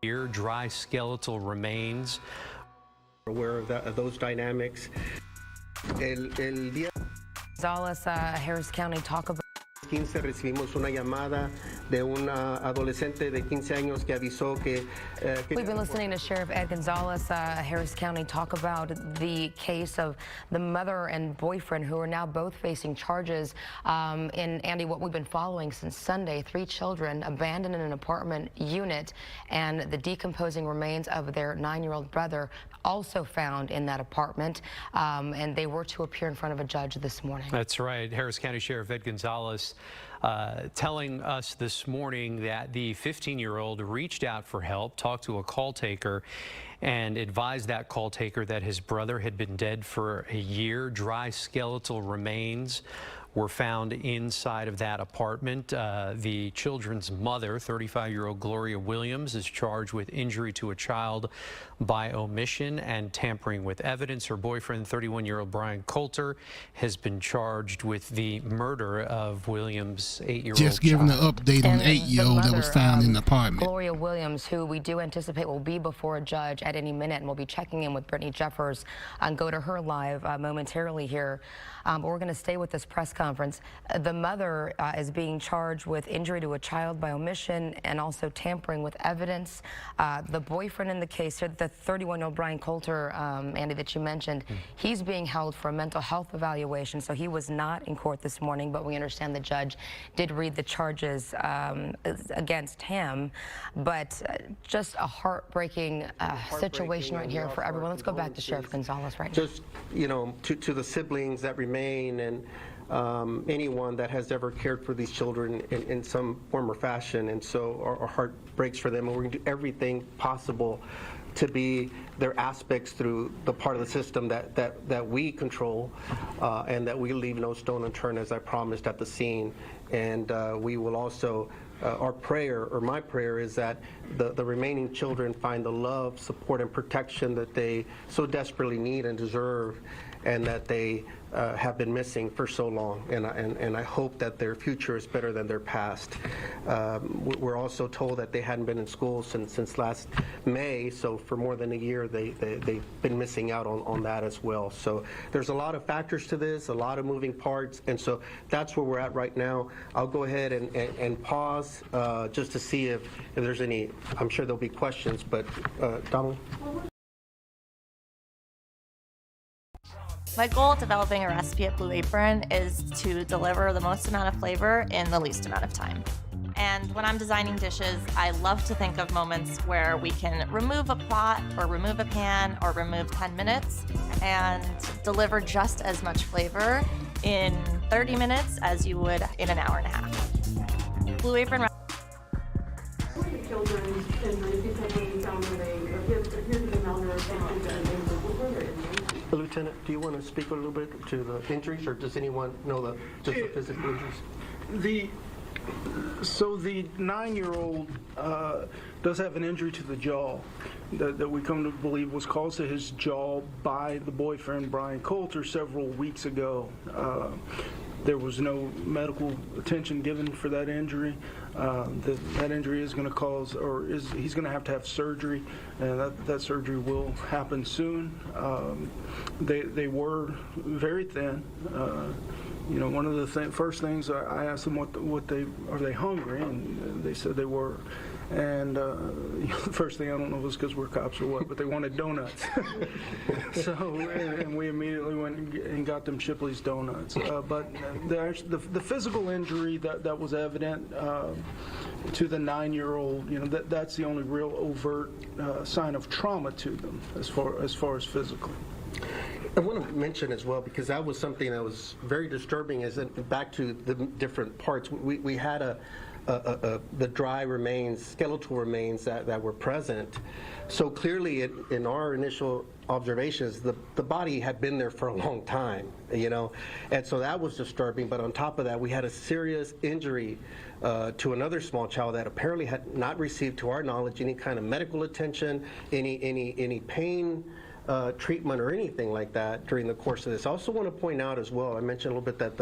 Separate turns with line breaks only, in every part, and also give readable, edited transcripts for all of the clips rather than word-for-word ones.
Here, dry skeletal remains.
Aware of those dynamics.
Gonzales, Harris County, talk about.
15 recibimos una llamada de una adolescente de 15 años que avisó que
We've been listening to Sheriff Ed Gonzales, Harris County, talk about the case of the mother and boyfriend who are now both facing charges. In Andy, what we've been following since Sunday, 3 children abandoned in an apartment unit, and the decomposing remains of their 9-year-old brother also found in that apartment, and they were to appear in front of a judge this morning.
That's right. Harris County Sheriff Ed Gonzales telling us this morning that the 15-year-old reached out for help, talked to a call taker, and advised that call taker that his brother had been dead for a year. Dry skeletal remains were found inside of that apartment. The children's mother, 35-year-old Gloria Williams, is charged with injury to a child by omission and tampering with evidence. Her boyfriend, 31-year-old Brian Coulter, has been charged with the murder of Williams' 8-year-old
Just giving an update on the 8-year-old that was found in the apartment.
Gloria Williams, who we do anticipate will be before a judge at any minute, and we'll be checking in with Brittany Jeffers and go to her live momentarily here. But we're going to stay with this press conference. The mother is being charged with injury to a child by omission and also tampering with evidence. The boyfriend in the case here, the 31-year-old Brian Coulter, Andy, that you mentioned, he's being held for a mental health evaluation, so he was not in court this morning, but we understand the judge did read the charges against him. But just a heartbreaking situation right here for everyone. Let's go back to Sheriff Gonzales right now.
Just, you know, to the siblings that remain and anyone that has ever cared for these children in some form or fashion, and so our heart breaks for them, and we're going to do everything possible to be their aspects through the part of the system that we control, and that we leave no stone unturned, as I promised at the scene. And we will also, our prayer, or my prayer, is that the remaining children find the love, support, and protection that they so desperately need and deserve, and that they have been missing for so long, and I hope that their future is better than their past. We're also told that they hadn't been in school since last May, so for more than a year they've been missing out on that as well. So there's a lot of factors to this, a lot of moving parts, and so that's where we're at right now. I'll go ahead and pause just to see if there's any. I'm sure there'll be questions, but Donald?
My goal developing a recipe at Blue Apron is to deliver the most amount of flavor in the least amount of time. And when I'm designing dishes, I love to think of moments where we can remove a pot or remove a pan or remove 10 minutes and deliver just as much flavor in 30 minutes as you would in an hour and a half. Blue Apron.
What are the children's injuries? You said when you found them, they appeared to be malnourished and what were their injuries?
Lieutenant, do you want to speak a little bit to the injuries, or does anyone know just the physical injuries?
So the 9-year-old does have an injury to the jaw that we come to believe was caused to his jaw by the boyfriend, Brian Coulter, several weeks ago. There was no medical attention given for that injury. That injury is going to cause, or he's going to have surgery, and that surgery will happen soon. They were very thin. You know, one of the first things I asked them what are they hungry, and they said they were. And the first thing, I don't know if it was because we're cops or what, but they wanted donuts. So, and we immediately went and got them Shipley's donuts. But the physical injury that was evident to the 9-year-old, you know, that's the only real overt sign of trauma to them as far as physical.
I want to mention as well, because that was something that was very disturbing, is that back to the different parts. We had the dry remains, skeletal remains that were present. So clearly in our initial observations, the body had been there for a long time, you know, and so that was disturbing. But on top of that, we had a serious injury to another small child that apparently had not received, to our knowledge, any kind of medical attention, any pain treatment or anything like that during the course of this. I also want to point out as well, I mentioned a little bit that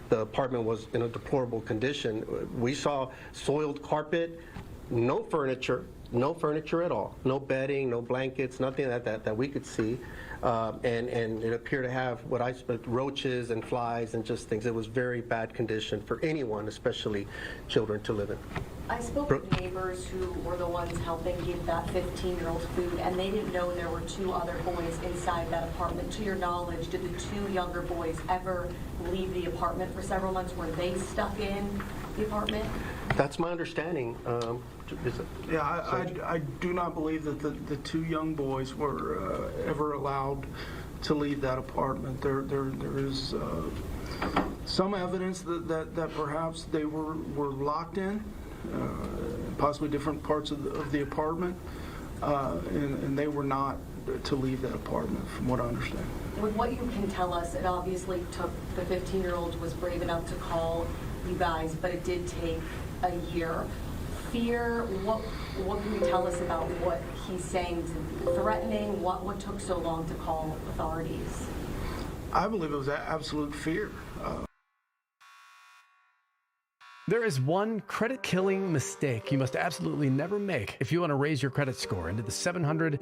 the apartment was in a deplorable condition. We saw soiled carpet, no furniture at all, no bedding, no blankets, nothing that we could see. And it appeared to have what I expect, roaches and flies and just things. It was very bad condition for anyone, especially children, to live in.
I spoke with neighbors who were the ones helping give that 15-year-old food, and they didn't know there were 2 other boys inside that apartment. To your knowledge, did the 2 younger boys ever leave the apartment for several months? Were they stuck in the apartment?
That's my understanding.
Yeah, I do not believe that the 2 young boys were ever allowed to leave that apartment. There is some evidence that perhaps they were locked in, possibly different parts of the apartment, and they were not to leave that apartment, from what I understand.
With what you can tell us, it obviously took, the 15-year-old was brave enough to call you guys, but it did take a year. Fear, what can you tell us about what he's saying, threatening? What took so long to call authorities?
I believe it was absolute fear.
There is one credit-killing mistake you must absolutely never make if you want to raise your credit score into the 700 and